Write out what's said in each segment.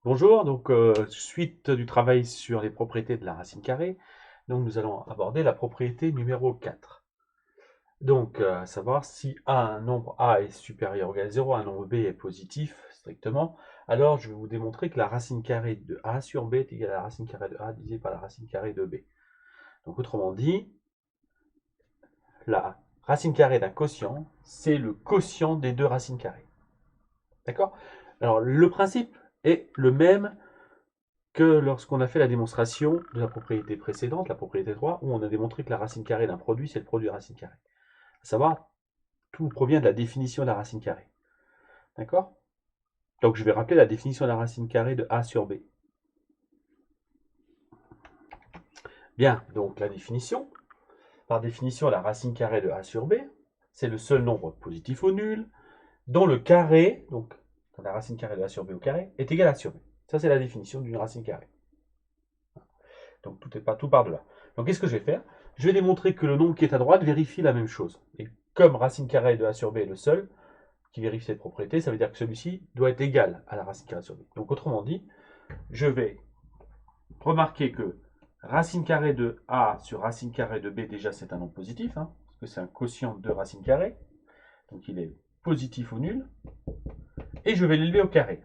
Bonjour, suite du travail sur les propriétés de la racine carrée, donc nous allons aborder la propriété numéro 4. À savoir si un nombre a est supérieur ou égal à 0, un nombre b est positif strictement, alors je vais vous démontrer que la racine carrée de a sur b est égale à la racine carrée de a divisée par la racine carrée de b. Donc autrement dit, la racine carrée d'un quotient, c'est le quotient des deux racines carrées. D'accord? Alors le principe est le même que lorsqu'on a fait la démonstration de la propriété précédente, la propriété 3, où on a démontré que la racine carrée d'un produit, c'est le produit de la racine carrée. À savoir, tout provient de la définition de la racine carrée. D'accord? Donc je vais rappeler la définition de la racine carrée de a sur b. Bien, donc la définition. Par définition, la racine carrée de a sur b, c'est le seul nombre positif ou nul, dont le carré, donc la racine carrée de a sur b au carré, est égal à a sur b. Ça, c'est la définition d'une racine carrée. Donc tout part de là. Donc qu'est-ce que je vais faire? Je vais démontrer que le nombre qui est à droite vérifie la même chose. Et comme racine carrée de a sur b est le seul qui vérifie cette propriété, ça veut dire que celui-ci doit être égal à la racine carrée sur b. Donc autrement dit, je vais remarquer que racine carrée de a sur racine carrée de b, déjà c'est un nombre positif, hein, parce que c'est un quotient de racine carrée. Donc il est positif ou nul. Et je vais l'élever au carré.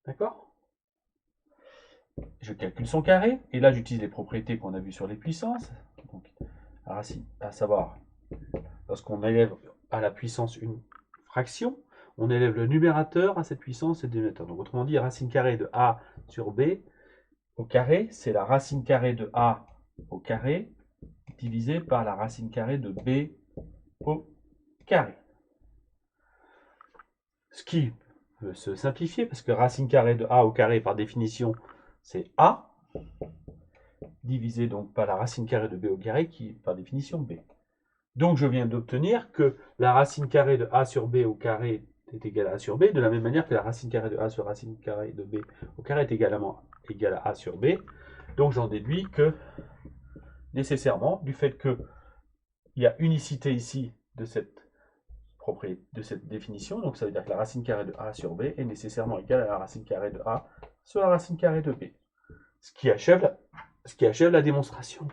D'accord? Je calcule son carré, et là j'utilise les propriétés qu'on a vues sur les puissances. Donc, à savoir, lorsqu'on élève à la puissance une fraction, on élève le numérateur à cette puissance et le dénominateur. Donc autrement dit, racine carrée de a sur b au carré, c'est la racine carrée de a au carré divisé par la racine carrée de b au carré. Ce qui peut se simplifier, parce que racine carrée de a au carré, par définition, c'est a, divisé donc par la racine carrée de b au carré, qui est par définition b. Donc je viens d'obtenir que la racine carrée de a sur b au carré est égale à a sur b, de la même manière que la racine carrée de a sur racine carrée de b au carré est également égale à a sur b. Donc j'en déduis que, nécessairement, du fait qu'il y a unicité ici de cette propriété, de cette définition, donc ça veut dire que la racine carrée de a sur b est nécessairement égale à la racine carrée de a sur la racine carrée de b. Ce qui achève la démonstration.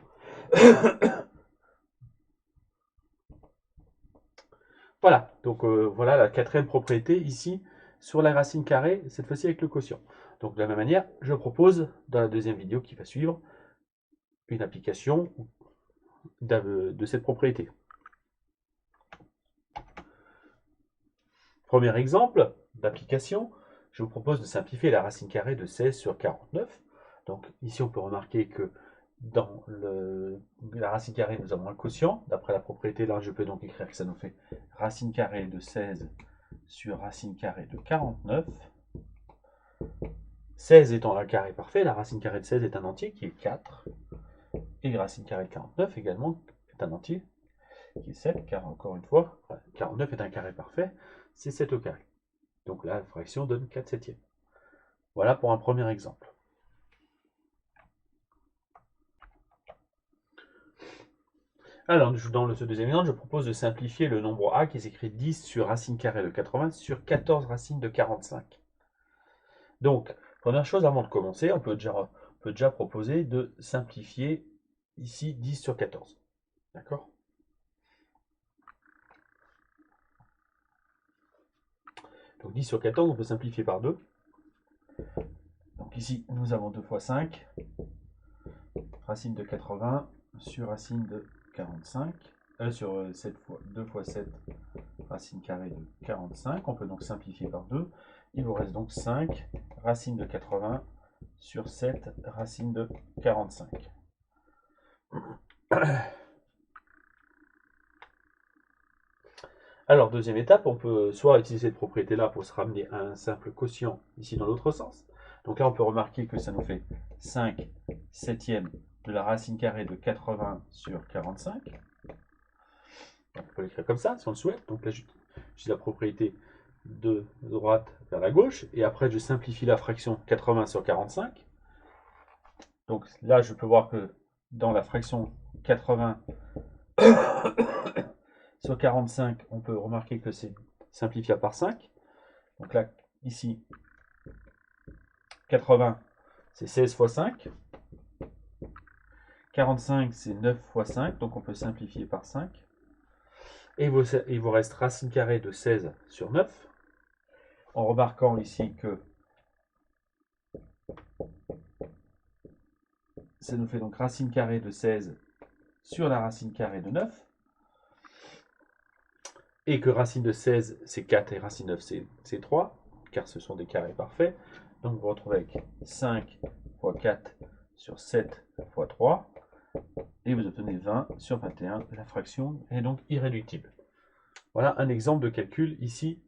Voilà, voilà la quatrième propriété ici sur la racine carrée, cette fois-ci avec le quotient. Donc de la même manière, je propose dans la deuxième vidéo qui va suivre une application de cette propriété. Premier exemple d'application, je vous propose de simplifier la racine carrée de 16 sur 49. Donc ici on peut remarquer que dans la racine carrée, nous avons un quotient. D'après la propriété, là, je peux donc écrire que ça nous fait racine carrée de 16 sur racine carrée de 49. 16 étant un carré parfait, la racine carrée de 16 est un entier qui est 4. Et la racine carrée de 49 également est un entier qui est 7, car encore une fois, 49 est un carré parfait, c'est 7 au carré. Donc là, la fraction donne 4 septièmes. Voilà pour un premier exemple. Alors, dans ce deuxième exemple, je propose de simplifier le nombre a qui s'écrit 10 sur racine carrée de 80 sur 14 racines de 45. Donc, première chose, avant de commencer, on peut déjà proposer de simplifier ici 10 sur 14. D'accord? Donc 10 sur 14, on peut simplifier par 2. Donc ici, nous avons 2 fois 5, racine de 80 sur racine de 45, sur 2 fois 7, racine carrée de 45. On peut donc simplifier par 2. Il vous reste donc 5 racine de 80 sur 7 racine de 45. Alors, deuxième étape, on peut soit utiliser cette propriété-là pour se ramener à un simple quotient ici dans l'autre sens. Donc là, on peut remarquer que ça nous fait 5 septièmes de la racine carrée de 80 sur 45. On peut l'écrire comme ça, si on le souhaite. Donc là, j'utilise la propriété de droite vers la gauche. Et après, je simplifie la fraction 80 sur 45. Donc là, je peux voir que dans la fraction 80 sur 45, on peut remarquer que c'est simplifiable par 5. Donc là, ici, 80, c'est 16 fois 5. 45, c'est 9 fois 5, donc on peut simplifier par 5. Et il vous reste racine carrée de 16 sur 9, en remarquant ici que ça nous fait donc racine carrée de 16 sur la racine carrée de 9, et que racine de 16 c'est 4 et racine de 9 c'est 3, car ce sont des carrés parfaits. Donc vous vous retrouvez avec 5 fois 4 sur 7 fois 3, et vous obtenez 20 sur 21. La fraction est donc irréductible. Voilà un exemple de calcul ici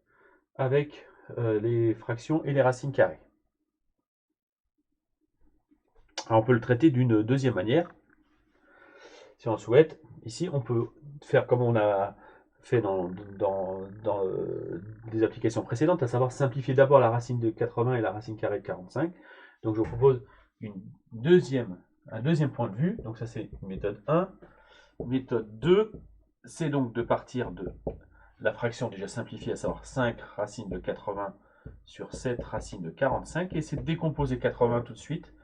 avec les fractions et les racines carrées. Alors on peut le traiter d'une deuxième manière, si on le souhaite. Ici, on peut faire comme on a fait dans les applications précédentes, à savoir simplifier d'abord la racine de 80 et la racine carrée de 45. Donc je vous propose un deuxième point de vue. Donc ça c'est méthode 1. Méthode 2, c'est donc de partir de la fraction déjà simplifiée, à savoir 5 racines de 80 sur 7 racines de 45, et c'est de décomposer 80 tout de suite.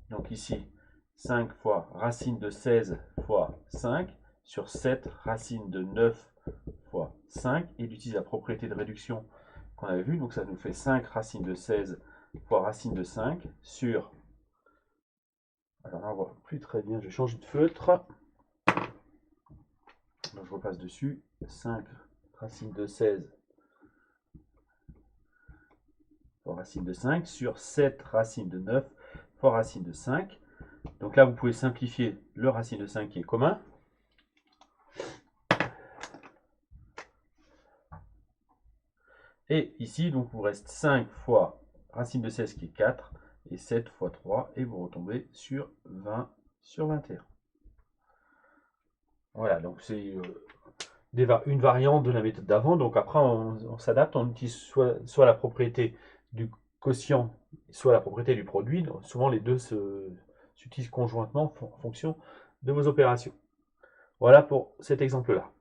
Donc ici, 5 fois racine de 16 fois 5 sur 7 racine de 9 fois 5, et d'utiliser la propriété de réduction qu'on avait vue. Donc ça nous fait 5 racine de 16 fois racine de 5 sur... Alors là on voit plus très bien, je change de feutre. Donc je repasse dessus. 5 racine de 16 fois racine de 5 sur 7 racine de 9 fois racine de 5. Donc là, vous pouvez simplifier le racine de 5 qui est commun. Et ici, donc, vous reste 5 fois racine de 16 qui est 4, et 7 fois 3, et vous retombez sur 20 sur 21. Voilà, donc c'est une variante de la méthode d'avant. Donc après, on s'adapte, on utilise soit la propriété du quotient, soit la propriété du produit. Donc, souvent, les deux s'utilisent conjointement en fonction de vos opérations. Voilà pour cet exemple-là.